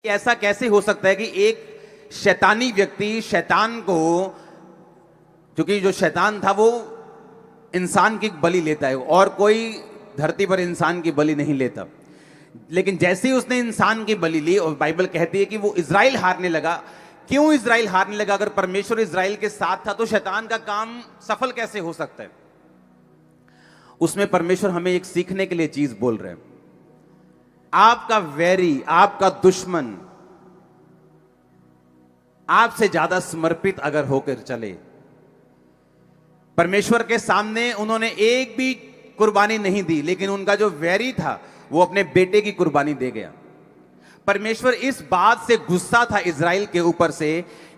ऐसा कैसे हो सकता है कि एक शैतानी व्यक्ति शैतान को, क्योंकि जो शैतान था वो इंसान की बलि लेता है और कोई धरती पर इंसान की बलि नहीं लेता, लेकिन जैसे ही उसने इंसान की बलि ली और बाइबल कहती है कि वो इज़राइल हारने लगा। क्यों इज़राइल हारने लगा? अगर परमेश्वर इज़राइल के साथ था तो शैतान का काम सफल कैसे हो सकता है? उसमें परमेश्वर हमें एक सीखने के लिए चीज बोल रहे हैं। आपका वैरी, आपका दुश्मन आपसे ज्यादा समर्पित अगर होकर चले, परमेश्वर के सामने उन्होंने एक भी कुर्बानी नहीं दी, लेकिन उनका जो वैरी था वो अपने बेटे की कुर्बानी दे गया। परमेश्वर इस बात से गुस्सा था इज़राइल के ऊपर से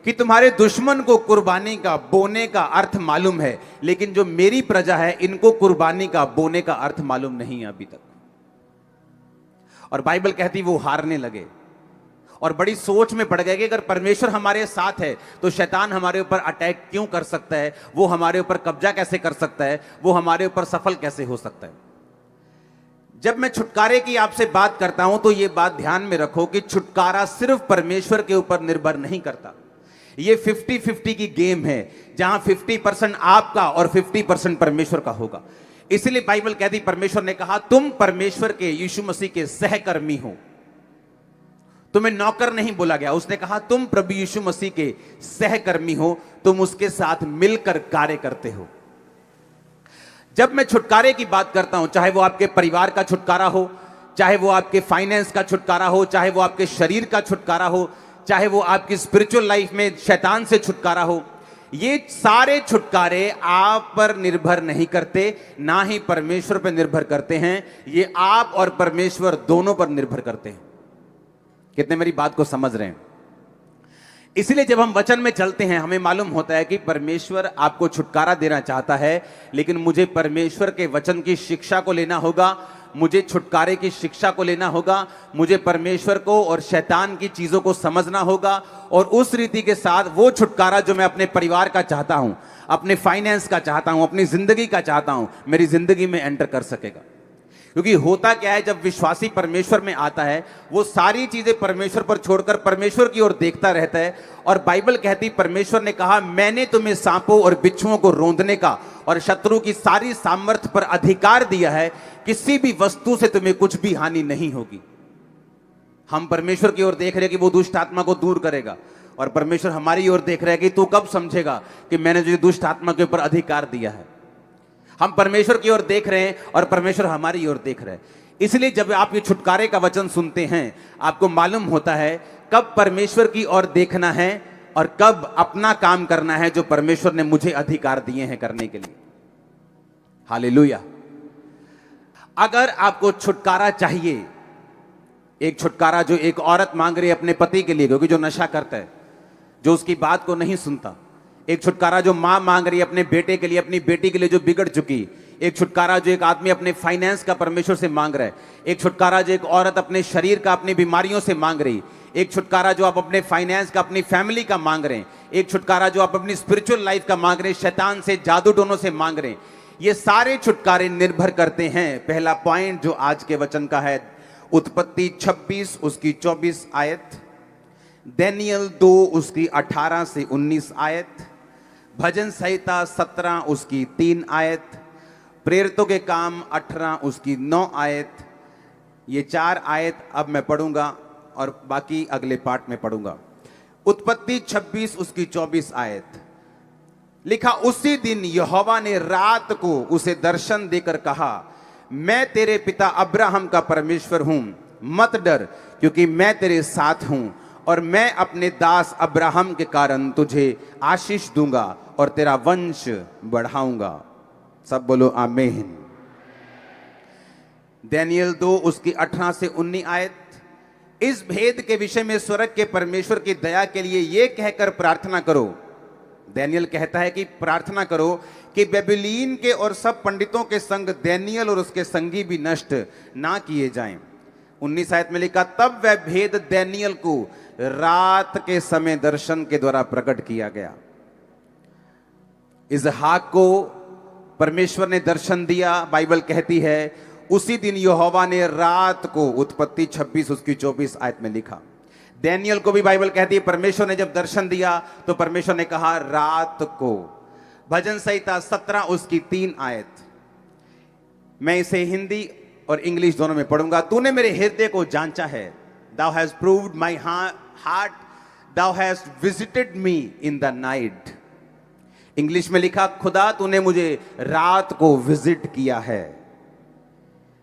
कि तुम्हारे दुश्मन को कुर्बानी का, बोने का अर्थ मालूम है, लेकिन जो मेरी प्रजा है इनको कुर्बानी का, बोने का अर्थ मालूम नहीं है अभी तक। और बाइबल कहती वो हारने लगे और बड़ी सोच में पड़ गए कि अगर परमेश्वर हमारे साथ है तो शैतान हमारे ऊपर अटैक क्यों कर सकता है, वो हमारे ऊपर कब्जा कैसे कर सकता है, वो हमारे ऊपर सफल कैसे हो सकता है। जब मैं छुटकारे की आपसे बात करता हूं तो यह बात ध्यान में रखो कि छुटकारा सिर्फ परमेश्वर के ऊपर निर्भर नहीं करता। यह 50-50 की गेम है, जहां 50% आपका और 50% परमेश्वर का होगा। इसलिए बाइबल कहती, परमेश्वर ने कहा तुम परमेश्वर के, यीशु मसीह के सहकर्मी हो। तुम्हें नौकर नहीं बोला गया, उसने कहा तुम प्रभु यीशु मसीह के सहकर्मी हो, तुम उसके साथ मिलकर कार्य करते हो। जब मैं छुटकारे की बात करता हूं, चाहे वो आपके परिवार का छुटकारा हो, चाहे वो आपके फाइनेंस का छुटकारा हो, चाहे वो आपके शरीर का छुटकारा हो, चाहे वो आपकी स्पिरिचुअल लाइफ में शैतान से छुटकारा हो, ये सारे छुटकारे आप पर निर्भर नहीं करते, ना ही परमेश्वर पर निर्भर करते हैं। ये आप और परमेश्वर दोनों पर निर्भर करते हैं। कितने मेरी बात को समझ रहे हैं? इसलिए जब हम वचन में चलते हैं हमें मालूम होता है कि परमेश्वर आपको छुटकारा देना चाहता है, लेकिन मुझे परमेश्वर के वचन की शिक्षा को लेना होगा, मुझे छुटकारे की शिक्षा को लेना होगा, मुझे परमेश्वर को और शैतान की चीजों को समझना होगा, और उस रीति के साथ वो छुटकारा जो मैं अपने परिवार का चाहता हूं, अपने फाइनेंस का चाहता हूं, अपनी जिंदगी का चाहता हूं, मेरी जिंदगी में एंटर कर सकेगा। क्योंकि होता क्या है, जब विश्वासी परमेश्वर में आता है वो सारी चीजें परमेश्वर पर छोड़कर परमेश्वर की ओर देखता रहता है। और बाइबल कहती, परमेश्वर ने कहा मैंने तुम्हें सांपों और बिच्छुओं को रौंदने का और शत्रु की सारी सामर्थ्य पर अधिकार दिया है, किसी भी वस्तु से तुम्हें कुछ भी हानि नहीं होगी। हम परमेश्वर की ओर देख रहे हैं कि वो दुष्ट आत्मा को दूर करेगा, और परमेश्वर हमारी ओर देख रहे हैं कि तू कब समझेगा कि मैंने तुझे दुष्ट आत्मा के ऊपर अधिकार दिया है। हम परमेश्वर की ओर देख रहे हैं और परमेश्वर हमारी ओर देख रहे हैं। इसलिए जब आप ये छुटकारे का वचन सुनते हैं, आपको मालूम होता है कब परमेश्वर की ओर देखना है और कब अपना काम करना है जो परमेश्वर ने मुझे अधिकार दिए हैं करने के लिए। हालेलुया। अगर आपको छुटकारा चाहिए, एक छुटकारा जो एक औरत मांग रही है अपने पति के लिए, क्योंकि जो नशा करता है, जो उसकी बात को नहीं सुनता, एक छुटकारा जो मां मांग रही है अपने बेटे के लिए, अपनी बेटी के लिए जो बिगड़ चुकी, एक छुटकारा जो एक आदमी अपने फाइनेंस का परमेश्वर से मांग रहा है, एक छुटकारा जो एक औरत अपने शरीर का, अपनी बीमारियों से मांग रही, एक छुटकारा जो आप अपने फाइनेंस का, अपनी फैमिली का मांग रहे हैं, एक छुटकारा जो आप अपनी स्पिरिचुअल लाइफ का मांग रहे हैं, शैतान से, जादू टोनों से मांग रहे हैं। ये सारे छुटकारे निर्भर करते हैं। पहला पॉइंट जो आज के वचन का है, उत्पत्ति 26 उसकी 24 आयत, दानियेल 2 उसकी 18 से 19 आयत, भजन संहिता 17 उसकी 3 आयत, प्रेरितों के काम 18 उसकी 9 आयत। ये 4 आयत अब मैं पढ़ूंगा और बाकी अगले पार्ट में पढ़ूंगा। उत्पत्ति 26 उसकी 24 आयत लिखा, उसी दिन यहोवा ने रात को उसे दर्शन देकर कहा, मैं तेरे पिता अब्राहम का परमेश्वर हूं, मत डर, क्योंकि मैं तेरे साथ हूं, और मैं अपने दास अब्राहम के कारण तुझे आशीष दूंगा और तेरा वंश बढ़ाऊंगा। सब बोलो आमीन। दानियेल 2 उसकी 18 से 19 आयत, इस भेद के विषय में स्वर्ग के परमेश्वर की दया के लिए यह कहकर प्रार्थना करो। दानियेल कहता है कि प्रार्थना करो कि बेबीलोन के और सब पंडितों के संग दानियेल और उसके संगी भी नष्ट ना किए जाएं। 19 आयत में लिखा, तब वह भेद दानियेल को रात के समय दर्शन के द्वारा प्रकट किया गया। इसहाक को परमेश्वर ने दर्शन दिया। बाइबल कहती है उसी दिन यहोवा ने रात को, उत्पत्ति 26 उसकी 24 आयत में लिखा। डैनियल को भी बाइबल कहती है परमेश्वर ने जब दर्शन दिया तो परमेश्वर ने कहा रात को। भजन संहिता 17 उसकी 3 आयत। मैं इसे हिंदी और इंग्लिश दोनों में पढ़ूंगा। तूने मेरे हृदय को जांचा है, thou hast proved my heart, thou hast visited me in the night। English में लिखा खुदा तूने मुझे रात को विजिट किया है।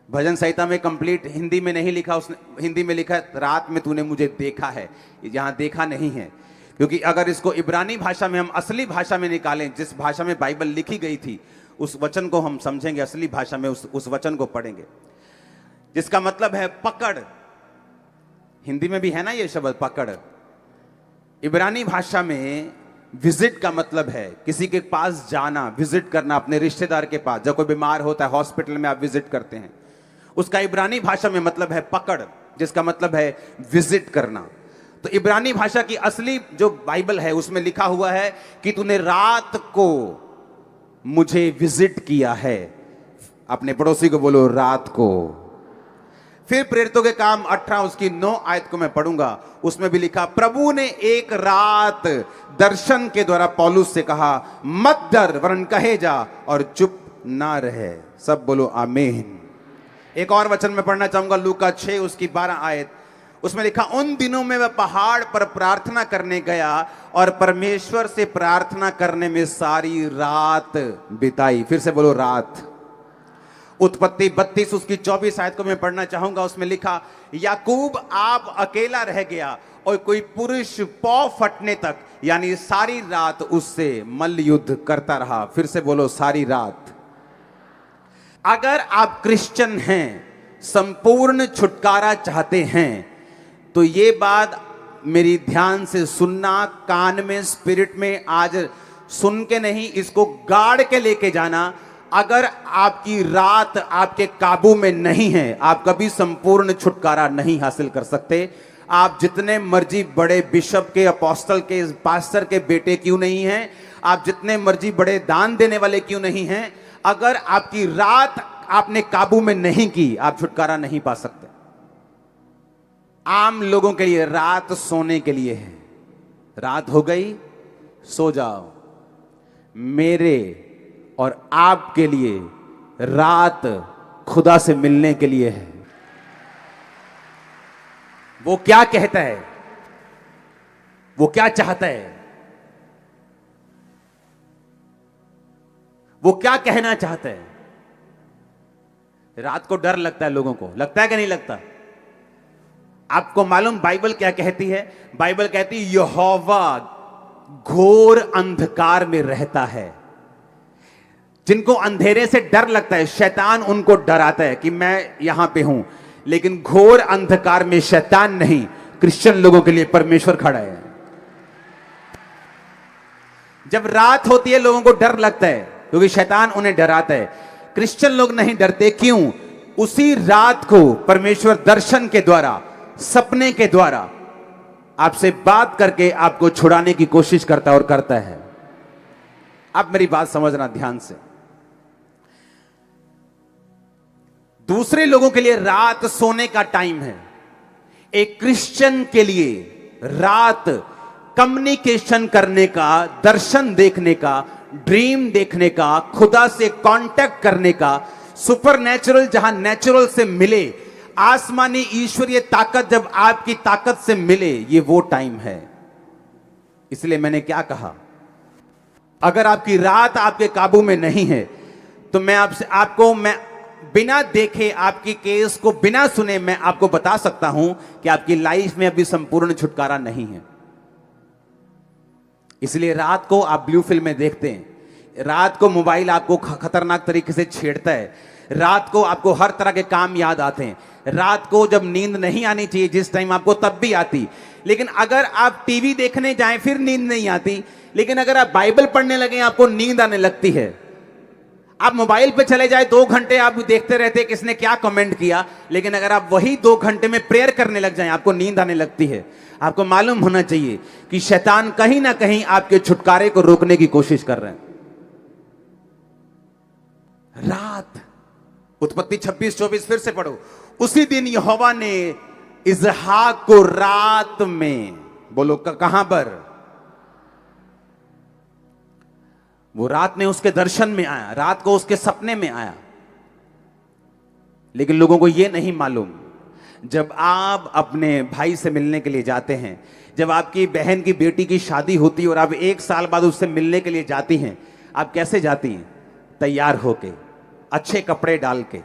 भजन संहिता में कंप्लीट हिंदी में नहीं लिखा, उसने हिंदी में लिखा रात में तूने मुझे देखा है, यहां देखा नहीं है। क्योंकि अगर इसको इब्रानी भाषा में हम असली भाषा में निकालें, जिस भाषा में बाइबल लिखी गई थी, उस वचन को हम समझेंगे, असली भाषा में उस वचन को पढ़ेंगे, जिसका मतलब है पकड़। हिंदी में भी है ना ये शब्द पकड़। इब्रानी भाषा में विजिट का मतलब है किसी के पास जाना, विजिट करना, अपने रिश्तेदार के पास। जब कोई बीमार होता है हॉस्पिटल में आप विजिट करते हैं, उसका इब्रानी भाषा में मतलब है पकड़, जिसका मतलब है विजिट करना। तो इब्रानी भाषा की असली जो बाइबल है उसमें लिखा हुआ है कि तूने रात को मुझे विजिट किया है। अपने पड़ोसी को बोलो रात को। फिर प्रेरितों के काम 18 उसकी 9 आयत को मैं पढ़ूंगा। उसमें भी लिखा प्रभु ने एक रात दर्शन के द्वारा पौलुस से कहा मत डर वरन कहे जा और चुप ना रहे। सब बोलो आमीन। एक और वचन में पढ़ना चाहूंगा लूका 6 उसकी 12 आयत। उसमें लिखा उन दिनों में वह पहाड़ पर प्रार्थना करने गया और परमेश्वर से प्रार्थना करने में सारी रात बिताई। फिर से बोलो रात। उत्पत्ति 32 उसकी 24 आयत को मैं पढ़ना चाहूंगा। उसमें लिखा याकूब आप अकेला रह गया और कोई पुरुष पौ फटने तक यानी सारी रात उससे मल्ल युद्ध करता रहा। फिर से बोलो सारी रात। अगर आप क्रिश्चियन हैं, संपूर्ण छुटकारा चाहते हैं, तो ये बात मेरी ध्यान से सुनना, कान में स्पिरिट में आज सुन के नहीं, इसको गाड़ के लेके जाना। अगर आपकी रात आपके काबू में नहीं है, आप कभी संपूर्ण छुटकारा नहीं हासिल कर सकते। आप जितने मर्जी बड़े बिशप के, अपोस्टल के, पास्टर के बेटे क्यों नहीं हैं, आप जितने मर्जी बड़े दान देने वाले क्यों नहीं हैं, अगर आपकी रात आपने काबू में नहीं की, आप छुटकारा नहीं पा सकते। आम लोगों के लिए रात सोने के लिए है। रात हो गई सो जाओ। मेरे और आपके लिए रात खुदा से मिलने के लिए है। वो क्या कहता है, वो क्या चाहता है, वो क्या कहना चाहता है। रात को डर लगता है लोगों को, लगता है कि नहीं लगता? आपको मालूम बाइबल क्या कहती है? बाइबल कहती है यहोवा घोर अंधकार में रहता है। जिनको अंधेरे से डर लगता है, शैतान उनको डराता है कि मैं यहां पे हूं, लेकिन घोर अंधकार में शैतान नहीं, क्रिश्चियन लोगों के लिए परमेश्वर खड़ा है। जब रात होती है लोगों को डर लगता है क्योंकि शैतान उन्हें डराता है। क्रिश्चियन लोग नहीं डरते, क्यों? उसी रात को परमेश्वर दर्शन के द्वारा, सपने के द्वारा आपसे बात करके आपको छुड़ाने की कोशिश करता और करता है। आप मेरी बात समझना ध्यान से। दूसरे लोगों के लिए रात सोने का टाइम है, एक क्रिश्चियन के लिए रात कम्युनिकेशन करने का, दर्शन देखने का, ड्रीम देखने का, खुदा से कांटेक्ट करने का, सुपरनेचुरल जहां नेचुरल से मिले, आसमानी ईश्वरीय ताकत जब आपकी ताकत से मिले, ये वो टाइम है। इसलिए मैंने क्या कहा, अगर आपकी रात आपके काबू में नहीं है तो मैं बिना देखे, आपकी केस को बिना सुने मैं आपको बता सकता हूं कि आपकी लाइफ में अभी संपूर्ण छुटकारा नहीं है। इसलिए रात को आप ब्लू फिल्म में देखते हैं, रात को मोबाइल आपको खतरनाक तरीके से छेड़ता है, रात को आपको हर तरह के काम याद आते हैं, रात को जब नींद नहीं आनी चाहिए जिस टाइम आपको, तब भी आती। लेकिन अगर आप टीवी देखने जाएं फिर नींद नहीं आती, लेकिन अगर आप बाइबल पढ़ने लगे आपको नींद आने लगती है। आप मोबाइल पे चले जाए 2 घंटे आप देखते रहते किसने क्या कमेंट किया, लेकिन अगर आप वही 2 घंटे में प्रेयर करने लग जाएं आपको नींद आने लगती है। आपको मालूम होना चाहिए कि शैतान कहीं ना कहीं आपके छुटकारे को रोकने की कोशिश कर रहे हैं। रात, उत्पत्ति 26-24 फिर से पढ़ो। उसी दिन यहोवा ने इसहाक को रात में, बोलो कहां पर, वो रात में उसके दर्शन में आया, रात को उसके सपने में आया। लेकिन लोगों को यह नहीं मालूम, जब आप अपने भाई से मिलने के लिए जाते हैं, जब आपकी बहन की बेटी की शादी होती है और आप 1 साल बाद उससे मिलने के लिए जाती हैं, आप कैसे जाती हैं? तैयार होके, अच्छे कपड़े डाल के,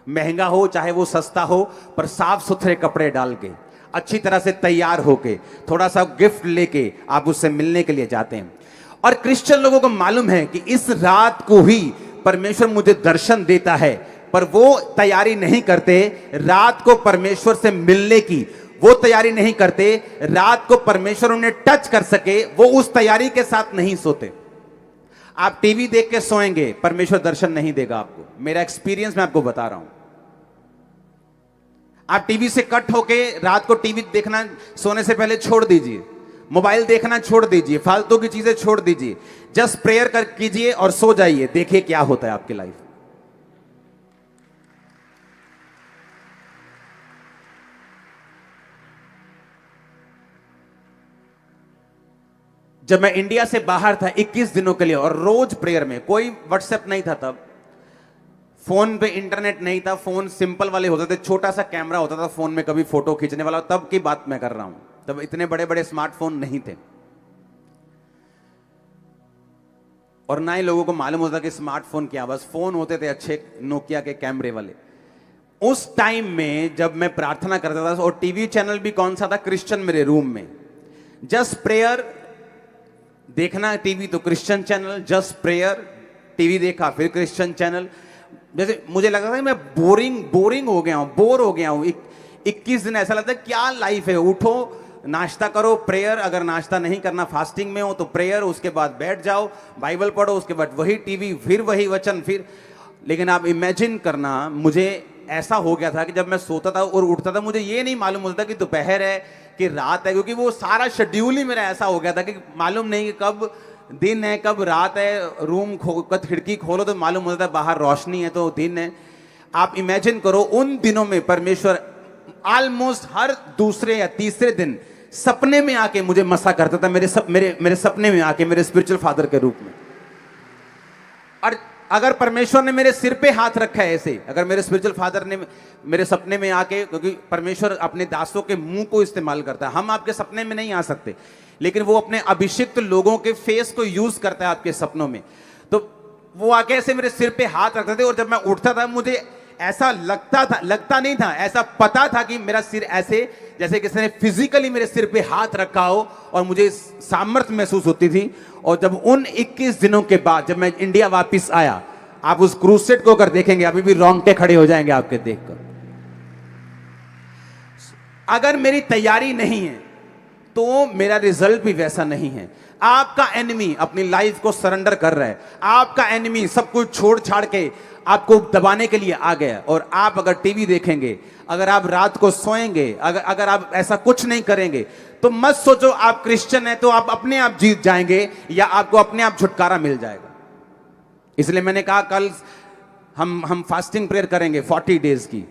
महंगा हो चाहे वो सस्ता हो, पर साफ सुथरे कपड़े डाल के, अच्छी तरह से तैयार होके, थोड़ा सा गिफ्ट लेके आप उससे मिलने के लिए जाते हैं। और क्रिश्चियन लोगों को मालूम है कि इस रात को ही परमेश्वर मुझे दर्शन देता है, पर वो तैयारी नहीं करते रात को परमेश्वर से मिलने की, वो तैयारी नहीं करते रात को परमेश्वर उन्हें टच कर सके, वो उस तैयारी के साथ नहीं सोते। आप टीवी देख के सोएंगे, परमेश्वर दर्शन नहीं देगा आपको। मेरा एक्सपीरियंस मैं आपको बता रहा हूं। आप टीवी से कट होके रात को टीवी देखना सोने से पहले छोड़ दीजिए, मोबाइल देखना छोड़ दीजिए, फालतू की चीजें छोड़ दीजिए, जस्ट प्रेयर कर कीजिए और सो जाइए। देखिए क्या होता है आपकी लाइफ। जब मैं इंडिया से बाहर था 21 दिनों के लिए, और रोज प्रेयर में, कोई व्हाट्सएप नहीं था तब, फोन पे इंटरनेट नहीं था, फोन सिंपल वाले होते थे, छोटा सा कैमरा होता था फोन में, कभी फोटो खींचने वाला, तब की बात मैं कर रहा हूं। तब इतने बड़े बड़े स्मार्टफोन नहीं थे, और ना ही लोगों को मालूम होता कि स्मार्टफोन क्या। बस फोन होते थे अच्छे नोकिया के कैमरे वाले। उस टाइम में जब मैं प्रार्थना करता था, और टीवी चैनल भी कौन सा था? क्रिश्चियन मेरे रूम में। जस्ट प्रेयर देखना टीवी तो Christian channel, just prayer TV देखा फिर क्रिश्चियन चैनल। जैसे मुझे लगा था मैं बोरिंग हो गया हूं, बोर हो गया हूं। 21 दिन ऐसा लगता है क्या लाइफ है। उठो, नाश्ता करो, प्रेयर, अगर नाश्ता नहीं करना फास्टिंग में हो तो प्रेयर, उसके बाद बैठ जाओ, बाइबल पढ़ो, उसके बाद वही टीवी, फिर वही वचन, फिर। लेकिन आप इमेजिन करना, मुझे ऐसा हो गया था कि जब मैं सोता था और उठता था, मुझे ये नहीं मालूम होता कि दोपहर है कि रात है, क्योंकि वो सारा शेड्यूल ही मेरा ऐसा हो गया था कि मालूम नहीं कि कब दिन है कब रात है। रूम खिड़की खोलो तो मालूम होता है बाहर रोशनी है तो दिन है। आप इमेजिन करो, उन दिनों में परमेश्वर ऑलमोस्ट हर दूसरे या तीसरे दिन सपने में आके मुझे मसा करता था, मेरे सपने में आके, मेरे स्पिरिचुअल फादर के रूप में। और अगर परमेश्वर ने मेरे सिर पे हाथ रखा है ऐसे, अगर मेरे स्पिरिचुअल फादर ने मेरे सपने में आके, क्योंकि परमेश्वर अपने दासों के मुंह को इस्तेमाल करता है, हम आपके सपने में नहीं आ सकते, लेकिन वो अपने अभिषिक्त लोगों के फेस को यूज करता है आपके सपनों में। तो वो आके ऐसे मेरे सिर पे हाथ रखते थे, और जब मैं उठता था मुझे ऐसा लगता नहीं था, ऐसा पता था कि मेरा सिर ऐसे, जैसे किसी ने फिजिकली मेरे सिर पे हाथ रखा हो, और मुझे सामर्थ्य महसूस होती थी। और जब उन 21 दिनों के बाद जब मैं इंडिया वापस आया, आप उस क्रूसेड को अगर देखेंगे, अभी भी रोंगटे खड़े हो जाएंगे आपके देखकर। अगर मेरी तैयारी नहीं है तो मेरा रिजल्ट भी वैसा नहीं है। आपका एनिमी अपनी लाइफ को सरेंडर कर रहा है, आपका एनिमी सब कुछ छोड़ छाड़ के आपको दबाने के लिए आ गया। और आप अगर टीवी देखेंगे, अगर आप रात को सोएंगे, अगर आप ऐसा कुछ नहीं करेंगे, तो मत सोचो आप क्रिश्चियन हैं तो आप अपने आप जीत जाएंगे या आपको अपने आप छुटकारा मिल जाएगा। इसलिए मैंने कहा कल हम फास्टिंग प्रेयर करेंगे 40 डेज की।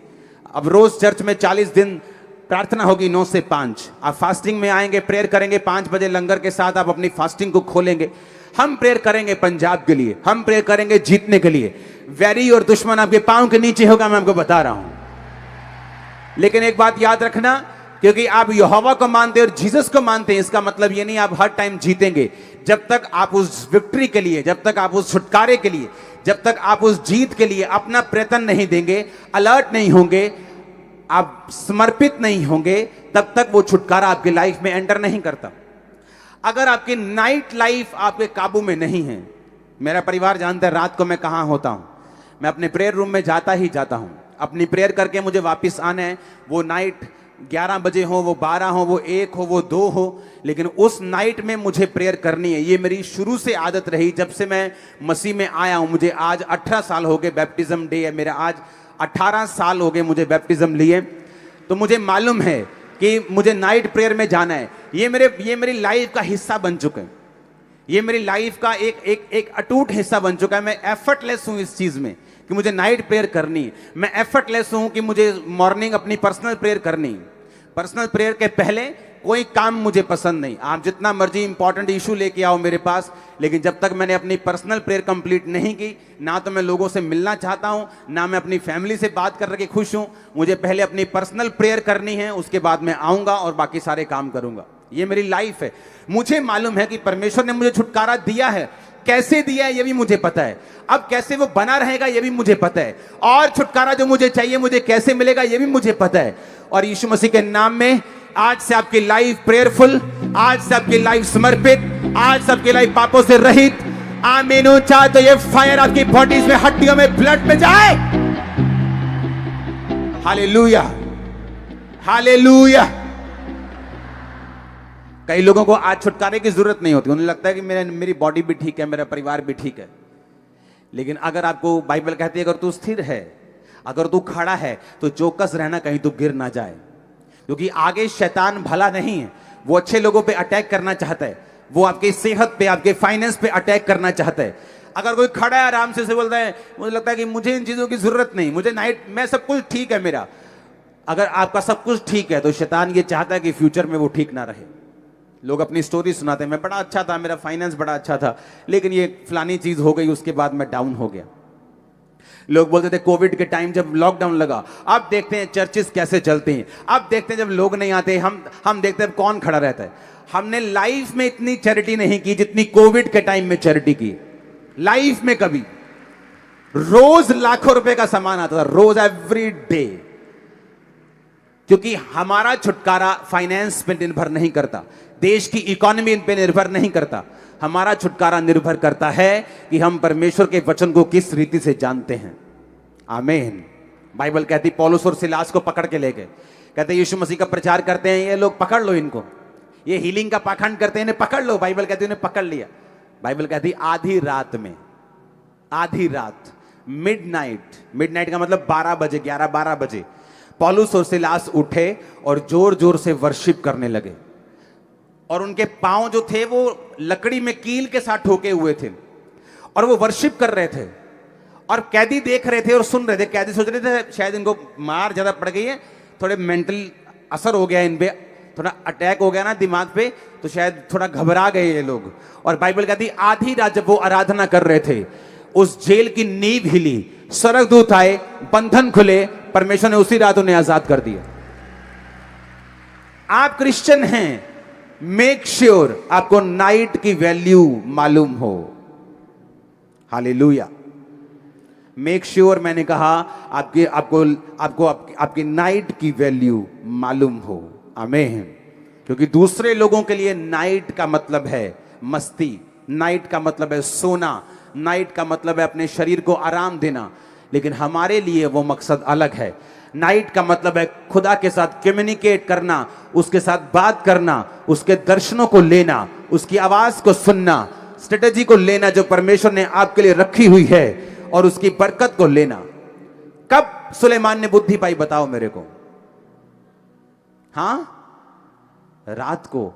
अब रोज चर्च में 40 दिन प्रार्थना होगी 9 से 5। आप फास्टिंग में आएंगे, प्रेयर करेंगे, 5 बजे लंगर के साथ आप अपनी फास्टिंग को खोलेंगे। हम प्रेयर करेंगे पंजाब के लिए, हम प्रेयर करेंगे जीतने के लिए। वैरी और दुश्मन आपके पांव के नीचे होगा, मैं आपको बता रहा हूं। लेकिन एक बात याद रखना, क्योंकि आप यहोवा को मानते हैं और जीसस को मानते हैं, इसका मतलब ये नहीं आप हर टाइम जीतेंगे। जब तक आप उस विक्ट्री के लिए, जब तक आप उस छुटकारे के लिए, जब तक आप उस जीत के लिए अपना प्रयत्न नहीं देंगे, अलर्ट नहीं होंगे, आप समर्पित नहीं होंगे, तब तक वो छुटकारा आपकी लाइफ में एंटर नहीं करता। अगर आपकी नाइट लाइफ आपके काबू में नहीं है, मेरा परिवार जानता है रात को मैं कहां होता हूं, मैं अपने प्रेयर रूम में जाता ही जाता हूं। अपनी प्रेयर करके मुझे वापस आना है, वो नाइट 11 बजे हो, वो 12 हो, वो 1 हो, वो 2 हो, लेकिन उस नाइट में मुझे प्रेयर करनी है। ये मेरी शुरू से आदत रही, जब से मैं मसीह में आया हूं। मुझे आज 18 साल हो गए, बैप्टिज्म डे है मेरा आज, 18 साल हो गए मुझे बैप्टिज्म लिए। तो मुझे मालूम है कि मुझे नाइट प्रेयर में जाना है। ये मेरी लाइफ का हिस्सा बन चुका है, ये मेरी लाइफ का एक अटूट हिस्सा बन चुका है। मैं एफर्टलेस हूं इस चीज में कि मुझे नाइट प्रेयर करनी है। मैं एफर्टलेस हूं कि मुझे मॉर्निंग अपनी पर्सनल प्रेयर करनी है। पर्सनल प्रेयर के पहले कोई काम मुझे पसंद नहीं। आप जितना मर्जी इंपॉर्टेंट इशू लेके आओ मेरे पास, लेकिन जब तक मैंने अपनी पर्सनल प्रेयर कंप्लीट नहीं की, ना तो मैं लोगों से मिलना चाहता हूं, ना मैं अपनी फैमिली से बात करके खुश हूं। मुझे पहले अपनी पर्सनल प्रेयर करनी है, उसके बाद मैं आऊंगा और बाकी सारे काम करूंगा। ये मेरी लाइफ है। मुझे मालूम है कि परमेश्वर ने मुझे छुटकारा दिया है, कैसे दिया है ये भी मुझे पता है, अब कैसे वो बना रहेगा ये भी मुझे पता है, और छुटकारा जो मुझे चाहिए मुझे कैसे मिलेगा ये भी मुझे पता है। और यीशु मसीह के नाम में आज से आपकी लाइफ प्रेयरफुल, आज से आपकी लाइफ समर्पित, आज से आपकी लाइफ पापों से रहित। आमीन। चाहे तो ये फायर आपकी बॉडीज में, हड्डियों में, ब्लड में जाए। Hallelujah, hallelujah. कई लोगों को आज छुटकारे की जरूरत नहीं होती, उन्हें लगता है कि मेरी बॉडी भी ठीक है, मेरा परिवार भी ठीक है। लेकिन अगर आपको बाइबल कहती है अगर तू स्थिर है, अगर तू खड़ा है, तो चौकस रहना कहीं तू गिर ना जाए, क्योंकि आगे शैतान भला नहीं है। वो अच्छे लोगों पे अटैक करना चाहता है, वो आपकी सेहत पे, आपके फाइनेंस पे अटैक करना चाहता है। अगर कोई खड़ा है आराम से बोलता है, मुझे लगता है कि मुझे इन चीजों की जरूरत नहीं, मुझे मैं सब कुछ ठीक है मेरा। अगर आपका सब कुछ ठीक है तो शैतान ये चाहता है कि फ्यूचर में वो ठीक ना रहे। लोग अपनी स्टोरी सुनाते हैं, मैं बड़ा अच्छा था, मेरा फाइनेंस बड़ा अच्छा था, लेकिन ये फलानी चीज हो गई, उसके बाद मैं डाउन हो गया। लोग बोलते थे कोविड के टाइम जब लॉकडाउन लगा, अब देखते हैं चर्चेस कैसे चलते हैं, अब देखते हैं जब लोग नहीं आते, हम देखते हैं कौन खड़ा रहता है। हमने लाइफ में इतनी चैरिटी नहीं की जितनी कोविड के टाइम में चैरिटी की। लाइफ में कभी रोज लाखों रुपए का सामान आता था, रोज, एवरी डे। क्योंकि हमारा छुटकारा फाइनेंस पे निर्भर नहीं करता, देश की इकोनॉमी पे निर्भर नहीं करता। हमारा छुटकारा निर्भर करता है कि हम परमेश्वर के वचन को किस रीति से जानते हैं। आमीन। बाइबल कहती पौलुस और सिलास को पकड़ के ले गए, कहते यीशु मसीह का प्रचार करते हैं ये लोग, पकड़ लो इनको, ये हीलिंग का पाखंड करते हैं, इन्हें पकड़ लो। बाइबल कहती उन्हें पकड़ लिया। बाइबल कहती आधी रात में, आधी रात, मिडनाइट का मतलब 12 बजे, 11-12 बजे पौलुस और सिलास उठे और जोर जोर से वर्शिप करने लगे। और उनके पांव जो थे वो लकड़ी में कील के साथ ठोके हुए थे, और वो वर्शिप कर रहे थे। और कैदी देख रहे थे और सुन रहे थे। कैदी सोच रहे थे शायद इनको मार ज्यादा पड़ गई है, थोड़े मेंटल असर हो गया इन पे, थोड़ा अटैक हो गया ना दिमाग पे, तो शायद थोड़ा घबरा गए ये लोग। और बाइबल कहती आधी रात जब वो आराधना कर रहे थे, उस जेल की नींव हिली, स्वर्गदूत आए, बंधन खुले, परमेश्वर ने उसी रात उन्हें आजाद कर दिया। आप क्रिश्चियन हैं, मेक श्योर आपको नाइट की वैल्यू मालूम हो। हालेलुया। मेक श्योर मैंने कहा आपकी नाइट की वैल्यू मालूम हो। आमीन। क्योंकि दूसरे लोगों के लिए नाइट का मतलब है मस्ती, नाइट का मतलब है सोना, नाइट का मतलब है अपने शरीर को आराम देना, लेकिन हमारे लिए वो मकसद अलग है। नाइट का मतलब है खुदा के साथ कम्युनिकेट करना, उसके साथ बात करना, उसके दर्शनों को लेना, उसकी आवाज को सुनना, स्ट्रेटेजी को लेना जो परमेश्वर ने आपके लिए रखी हुई है, और उसकी बरकत को लेना। कब सुलेमान ने बुद्धि पाई बताओ मेरे को? हां, रात को।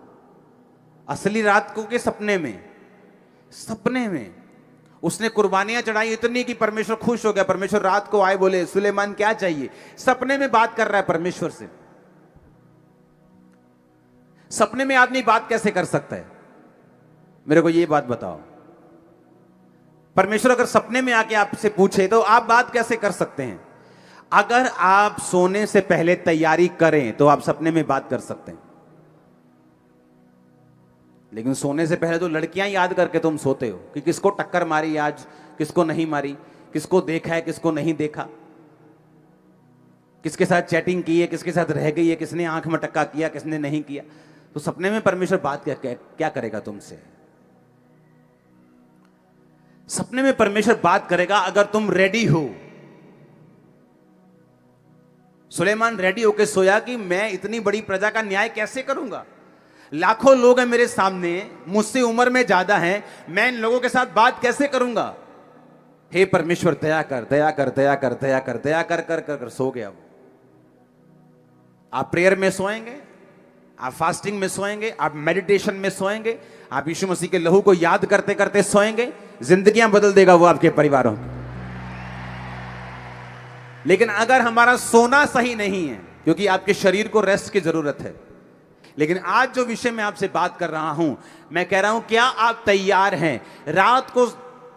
असली रात को के सपने में? सपने में उसने कुर्बानियां चढ़ाई इतनी कि परमेश्वर खुश हो गया। परमेश्वर रात को आए, बोले सुलेमान क्या चाहिए? सपने में बात कर रहा है परमेश्वर से। सपने में आदमी बात कैसे कर सकता है? मेरे को ये बात बताओ। परमेश्वर अगर सपने में आके आपसे पूछे तो आप बात कैसे कर सकते हैं? अगर आप सोने से पहले तैयारी करें तो आप सपने में बात कर सकते हैं, लेकिन सोने से पहले तो लड़कियां याद करके तुम सोते हो कि किसको टक्कर मारी आज, किसको नहीं मारी, किसको देखा है, किसको नहीं देखा, किसके साथ चैटिंग की है, किसके साथ रह गई है, किसने आंख में टक्का किया, किसने नहीं किया। तो सपने में परमेश्वर बात क्या करेगा तुमसे? सपने में परमेश्वर बात करेगा अगर तुम रेडी हो। सुलेमान रेडी होकर सोया कि मैं इतनी बड़ी प्रजा का न्याय कैसे करूंगा, लाखों लोग हैं मेरे सामने, मुझसे उम्र में ज्यादा हैं, मैं इन लोगों के साथ बात कैसे करूंगा? हे परमेश्वर दया कर, दया कर, दया कर, दया कर, दया कर कर कर, कर सो गया वो। आप प्रेयर में सोएंगे, आप फास्टिंग में सोएंगे, आप मेडिटेशन में सोएंगे, आप यीशु मसीह के लहू को याद करते करते सोएंगे, जिंदगियां बदल देगा वो आपके परिवारों की। लेकिन अगर हमारा सोना सही नहीं है, क्योंकि आपके शरीर को रेस्ट की जरूरत है। लेकिन आज जो विषय मैं आपसे बात कर रहा हूं, मैं कह रहा हूं क्या आप तैयार हैं रात को?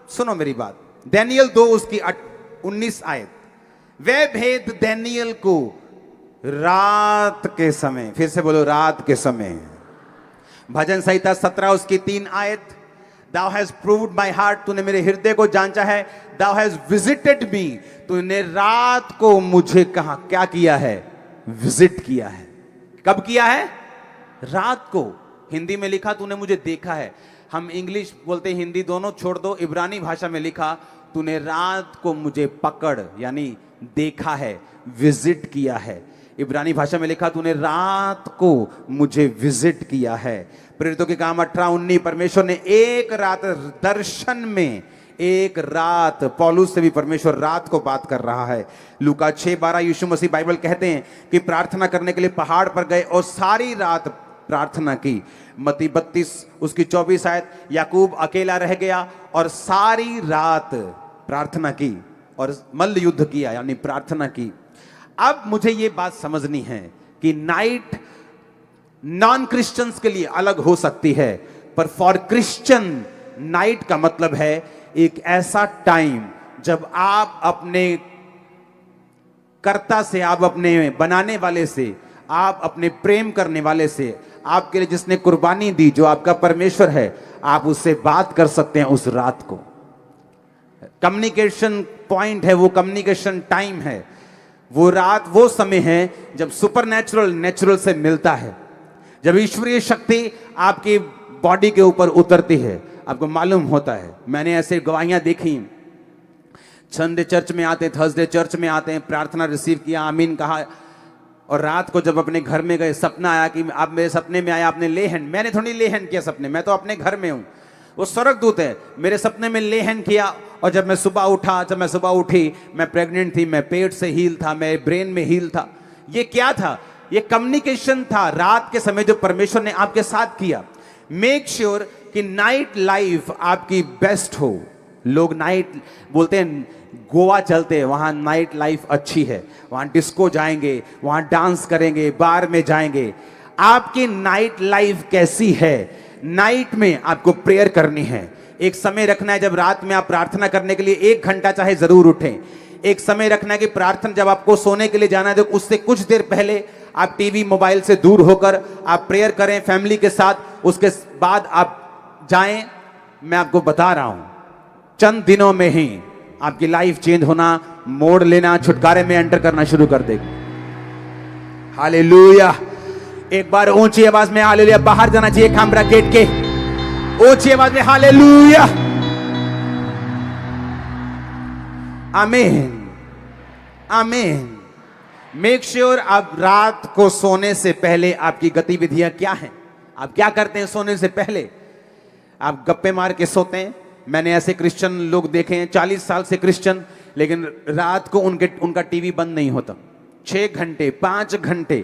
सुनो मेरी बात, दानियल 2 उसकी 19 आयत, वे भेद दानियल को रात के समय, फिर से बोलो रात के समय। भजन संहिता 17 उसकी 3 आयत, Thou hast proved my heart, तूने मेरे हृदय को जांचा है। Thou hast visited me, तूने रात को मुझे कहा क्या किया है? विजिट किया है। कब किया है? रात को। हिंदी में लिखा तूने मुझे देखा है। हम इंग्लिश बोलते हिंदी दोनों छोड़ दो, इब्रानी भाषा में लिखा तूने रात को मुझे पकड़ यानी देखा है, विजिट किया है। इब्रानी भाषा में लिखा तूने रात को मुझे विजिट किया है। प्रेरितों के काम 18-19, परमेश्वर ने एक रात दर्शन में, एक रात, पौलुस से भी परमेश्वर रात को बात कर रहा है। लूका 6:12 यीशु मसीह बाइबल कहते हैं कि प्रार्थना करने के लिए पहाड़ पर गए और सारी रात प्रार्थना की। मत्ती 32 उसकी 24 आयत, याकूब अकेला रह गया और सारी रात प्रार्थना की और मल्ल युद्ध किया यानी प्रार्थना की। अब मुझे यह बात समझनी है कि नाइट नॉन क्रिश्चियंस के लिए अलग हो सकती है, पर फॉर क्रिश्चियन नाइट का मतलब है एक ऐसा टाइम जब आप अपने कर्ता से, आप अपने बनाने वाले से, आप अपने प्रेम करने वाले से, आपके लिए जिसने कुर्बानी दी, जो आपका परमेश्वर है, आप उससे बात कर सकते हैं उस रात को। कम्युनिकेशन पॉइंट है, वो कम्युनिकेशन टाइम है, वो रात, वो समय है जब सुपरनैचुरल नेचुरल से मिलता है, जब ईश्वरीय शक्ति आपकी बॉडी के ऊपर उतरती है। आपको मालूम होता है, मैंने ऐसे गवाहियां देखी, संडे चर्च में आते, थर्सडे चर्च में आते हैं, प्रार्थना रिसीव किया, आमीन कहा, और रात को जब अपने घर में गए सपना आया कि आप मेरे सपने में आया, आपने ले हैंड, मैंने थोड़ी ले हैंड किया सपने, मैं तो अपने घर में हूं, वो स्वर्गदूत है, मेरे सपने में ले हैंड किया। और जब मैं सुबह उठा, जब मैं सुबह उठी, मैं प्रेग्नेंट थी, मैं पेट से हील था, मैं ब्रेन में हील था। ये क्या था? ये कम्युनिकेशन था रात के समय जो परमेश्वर ने आपके साथ किया। मेक श्योर कि नाइट लाइफ आपकी बेस्ट हो। लोग नाइट बोलते हैं, गोवा चलते हैं, वहां नाइट लाइफ अच्छी है, वहां डिस्को जाएंगे, वहां डांस करेंगे, बार में जाएंगे। आपकी नाइट लाइफ कैसी है? नाइट में आपको प्रेयर करनी है। एक समय रखना है जब रात में आप प्रार्थना करने के लिए 1 घंटा चाहे जरूर उठें। एक समय रखना है कि प्रार्थना जब आपको सोने के लिए जाना है तो उससे कुछ देर पहले आप टीवी मोबाइल से दूर होकर आप प्रेयर करें फैमिली के साथ। उसके बाद आप जाएं। मैं आपको बता रहा हूं, चंद दिनों में ही आपकी लाइफ चेंज होना, मोड़ लेना, छुटकारे में एंटर करना शुरू कर देगी। हालेलुया। एक बार ऊंची आवाज में हालेलुया। बाहर जाना चाहिए कैमरा गेट के, ऊंची आवाज में हालेलुया। आमीन, आमीन। मेक श्योर आप रात को सोने से पहले आपकी गतिविधियां क्या हैं, आप क्या करते हैं सोने से पहले? आप गप्पे मार के सोते हैं। मैंने ऐसे क्रिश्चियन लोग देखे हैं 40 साल से क्रिश्चियन, लेकिन रात को उनका टीवी बंद नहीं होता। 6 घंटे 5 घंटे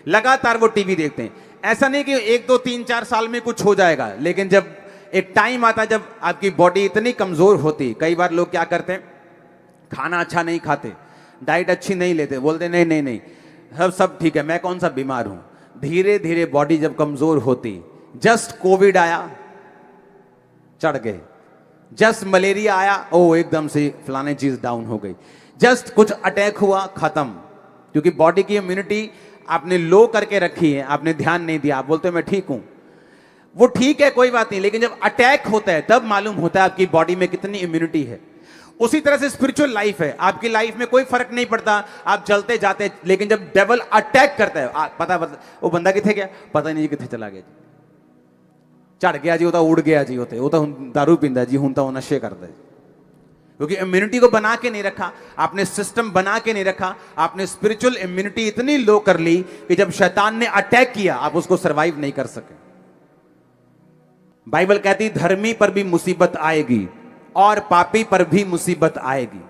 लगातार वो टीवी देखते हैं। ऐसा नहीं कि 1 2 3 4 साल में कुछ हो जाएगा, लेकिन जब एक टाइम आता जब आपकी बॉडी इतनी कमजोर होती, कई बार लोग क्या करते हैं, खाना अच्छा नहीं खाते, डाइट अच्छी नहीं लेते, बोलते नहीं नहीं नहीं सब ठीक है, मैं कौन सा बीमार हूं। धीरे धीरे बॉडी जब कमजोर होती, जस्ट कोविड आया चढ़ गए, जस्ट मलेरिया आया, ओ एकदम से फलाने चीज डाउन हो गई, जस्ट कुछ अटैक हुआ, खत्म। क्योंकि बॉडी की इम्यूनिटी आपने लो करके रखी है, आपने ध्यान नहीं दिया। आप बोलते हो मैं ठीक हूं, वो ठीक है, कोई बात नहीं, लेकिन जब अटैक होता है तब मालूम होता है आपकी बॉडी में कितनी इम्यूनिटी है। उसी तरह से स्पिरिचुअल लाइफ है। आपकी लाइफ में कोई फर्क नहीं पड़ता, आप चलते जाते, लेकिन जब डेविल अटैक करता है, पता वो बंदा किथे गया, पता नहीं किथे चला गया जी, चढ़ गया जी, वो तो उड़ गया जी, होते वो तो दारू पींदा जी, हूं तो नशे करता है। क्योंकि इम्यूनिटी को बना के नहीं रखा आपने, सिस्टम बना के नहीं रखा आपने। स्पिरिचुअल इम्यूनिटी इतनी लो कर ली कि जब शैतान ने अटैक किया आप उसको सरवाइव नहीं कर सके। बाइबल कहती धर्मी पर भी मुसीबत आएगी और पापी पर भी मुसीबत आएगी।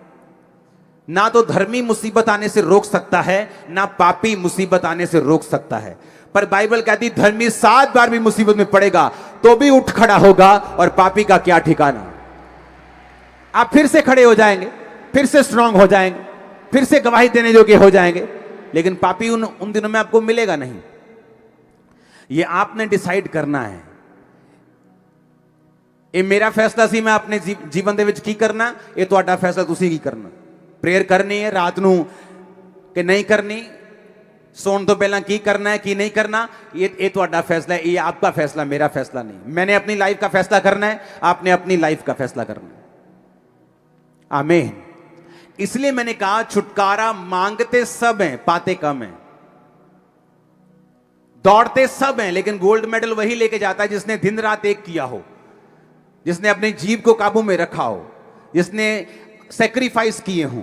ना तो धर्मी मुसीबत आने से रोक सकता है, ना पापी मुसीबत आने से रोक सकता है। पर बाइबल कहती धर्मी 7 बार भी मुसीबत में पड़ेगा तो भी उठ खड़ा होगा, और पापी का क्या ठिकाना। आप फिर से खड़े हो जाएंगे, फिर से स्ट्रांग हो जाएंगे, फिर से गवाही देने योग्य हो जाएंगे। लेकिन पापी उन दिनों में आपको मिलेगा नहीं। ये आपने डिसाइड करना है। ये मेरा फैसला सी, मैं अपने जीवन दे विच की करना, ये तुहाडा फैसला तुसी की करना। प्रेयर करनी है रात नूं कि नहीं करनी, सोने तो पहला की करना है की नहीं करना, ये तुहाडा फैसला है, ये आपका फैसला, मेरा फैसला नहीं। मैंने अपनी लाइफ का फैसला करना है, आपने अपनी लाइफ का फैसला करना है। आमीन। इसलिए मैंने कहा छुटकारा मांगते सब हैं, पाते कम हैं। दौड़ते सब हैं, लेकिन गोल्ड मेडल वही लेके जाता है जिसने दिन रात एक किया हो, जिसने अपनी जीभ को काबू में रखा हो, जिसने सेक्रीफाइस किए हों।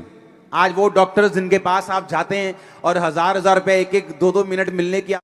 आज वो डॉक्टर्स जिनके पास आप जाते हैं और हजार रुपए 1-1, 2-2 मिनट मिलने की